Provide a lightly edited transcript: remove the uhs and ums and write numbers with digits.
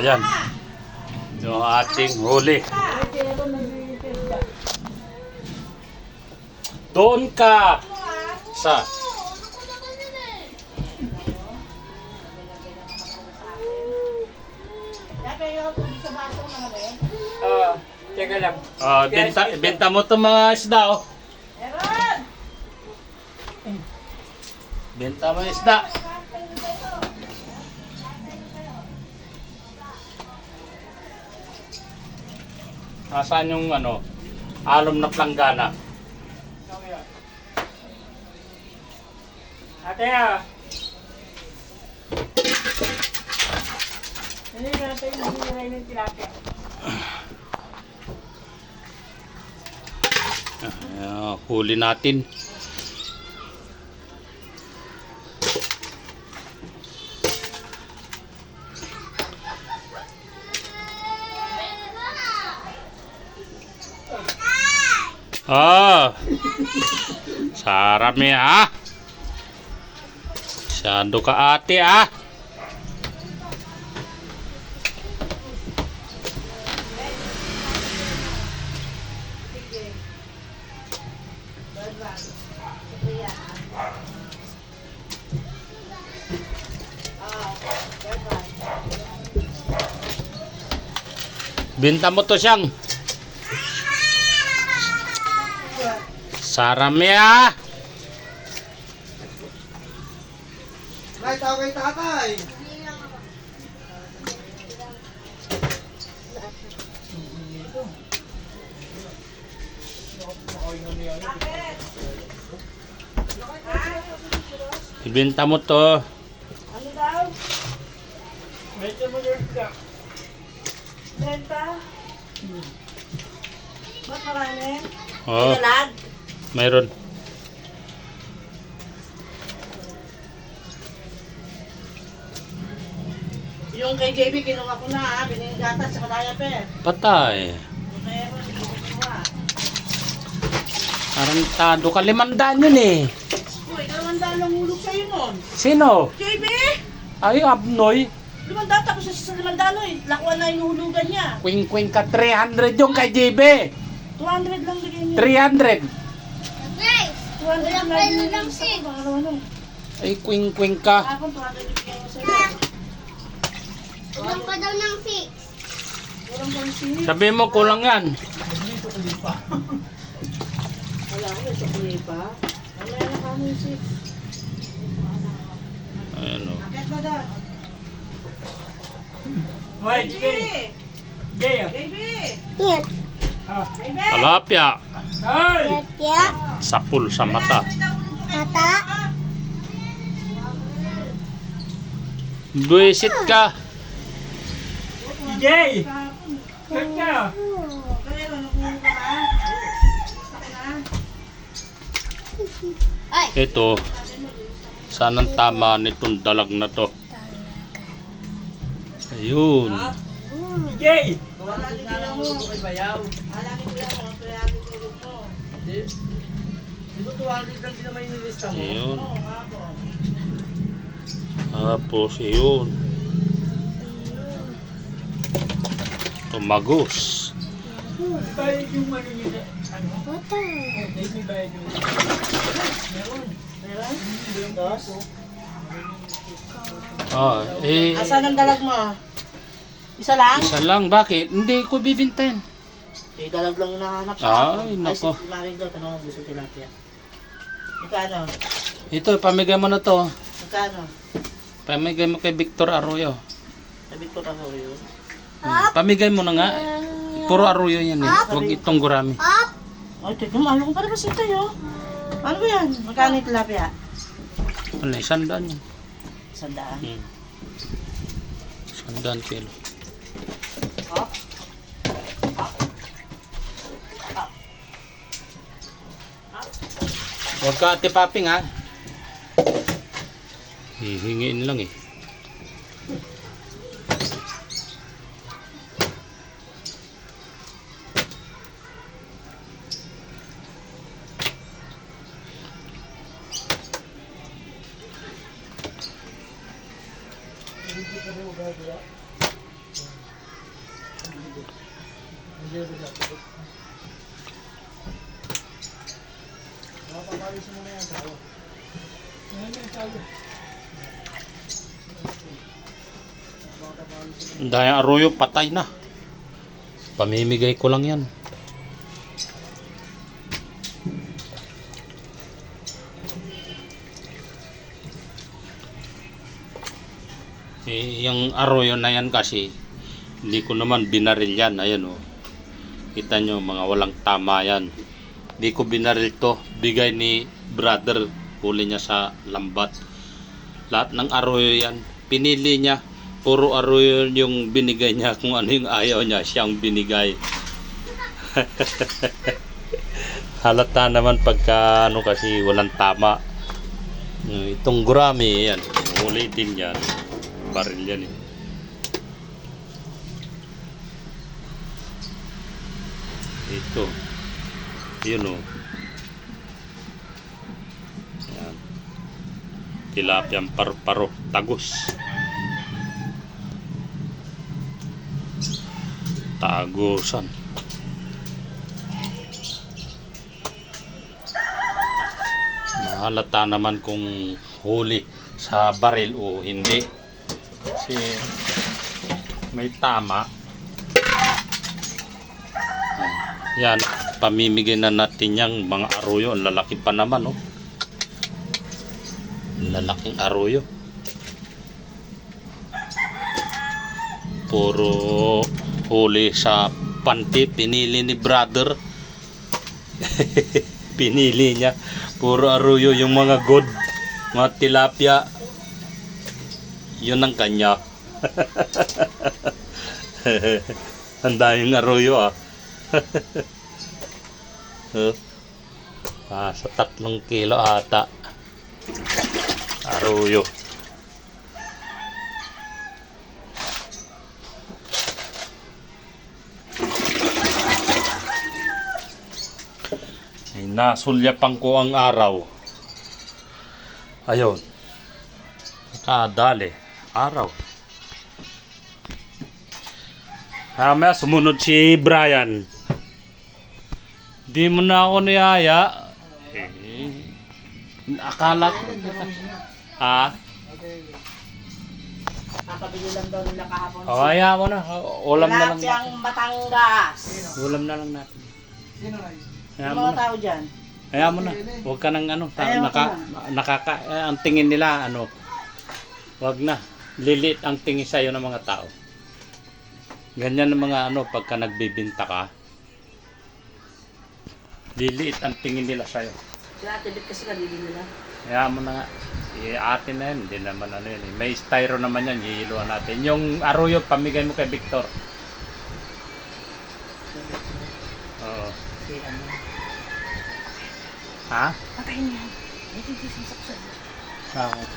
Ayan. Yung ating huli. Doon ka sa Teka lang. benta mo itong mga isda, oh. Benta mo yung isda. Nasaan yung alom na planggana? Ate ah. Hindi natin yung hiniray ng tilapia. Huli natin. Sarap niya, Masyado ka ate, Binta mo to siyang. Sarami, Nay, tawag kay tatay. Ibenta mo to. Ano daw? Medyo mo yung ka. Benta? Ba't marami? Oh, Inalag? mayroon. Yung kay JB, kinuha ko na binigyan gatas sa kalaya pe. Patay. Yung kaya mo, hindi ko kinuha. Tarantado ka. 500 yun eh. Uy, 200 lang hulog sa'yo nun. Sino? JB! Ay, Abnoy. 200 tapos sa 500 eh. Lakuan na inuhulugan niya. Kwing-kwing ka. 300 yung kay JB. 200 lang bigyan niya. 300. 200 lang bigyan niya. Ano? Ay, kwing-kwing ka. Akong 200 bigyan niya sa'yo. Kulang pa daw ng 6. Walang pansin. Sabi mo, kulang yan. Wala ko, may sukli pa. Mamaya na kamo yung 6. Ayan o. Akit mo doon. Hoy, JB! Jay. JB! Yan. JB! Talapia. Hoy! Kaya, Sapul sa mata. mata. Buisit ka. Jay. Kaka. Kaya ano, nakuha ka ba? Basta na. Ay, Ito. Sanang tama nitong dalag na to. Ayun. Jay. Halagin ko lang mo. Halagin ko lang mo. Halagin ko lang mo. Di ba 200 lang din naman yung nilista mo? Ayun. Oo, ako. Tapos yun. Tumagos. Bayad yung ano yun. Ano? bata. May bayad yung meron. Meron? Dos? Asan ang dalag mo? Isa lang? Isa lang. Bakit? Hindi ko bibintayin. Eh, dalag lang yung nahanap Ay, nako. si Maring daw, tanong mo gusto tilapia. Magkano? Ito, pamigay mo na to. Magkano? Pamigay mo kay Victor Arroyo. Sabi ko pa yun. Pamigay mo na nga. Puro Arroyo yan eh. Huwag itong gurami. Up. Ay, teka, mahal ko pa rin kasi tayo. Ano ba yan? Magkano yung tilapia? Ano, 100 yun. 100. 100 kilo. Huwag ka atipaping ha. Hihingiin lang eh. Dahil arroyo patay na. Pamimigay ko lang yan. Yung arroyo na yan kasi hindi ko naman binaril yan. Ayan o. Kita nyo mga walang tama yan. Hindi ko binaril to. Bigay ni brother. Huli niya sa lambat. Lahat ng arroyo yan. Pinili niya. Puro arroyo yung binigay niya. Kung ano yung ayaw niya, siyang binigay. Halata naman pagka ano kasi walang tama. Itong gurami yan. Huli din yan. Baril yan eh. Ito. Yun o. Yan. Tilapiyang paru-paro. Tagos. Tagusan. Mahalata naman kung huli sa baril o hindi. Kasi may tama. Yan, pamimigay na natin yung mga arroyo. Ang lalaki pa naman, oh. Lalaking arroyo. Puro huli sa panty. Pinili ni brother. Pinili niya. Puro arroyo yung mga good. Mga tilapia. Yun ang kanya. Ang daming arroyo ah. Sa 3 kilo ata. Arroyo. Ay, nasulyapan ko ang araw. Ayun. Nakadali. Araw. Mamaya sumunod si Brian. Di mo na ako niyaya. Akala ko. Ha? Kakabili lang daw nila kahapon. O, ayaw mo na. Ulam na lang Tilapiyang natin. Batangas. Ulam na lang natin. Ayaw Yung mo mga na. tao dyan. Ayaw mo na. Huwag ka nang ano. Ayaw ko Ang tingin nila ano. Huwag na. Lilit ang tingin sa'yo ng mga tao. Ganyan ng mga ano pagka nagbibinta ka. Liliit ang tingin nila sa'yo. Sila tibit kasi kabili nila. Kaya mo na nga. Atin na yan. Hindi naman ano yan. May styro naman yan. Hihiluan natin. Yung arroyo, pamigay mo kay Victor. Oo. Ha? Patayin niya. Ito yung saksak. Bakit?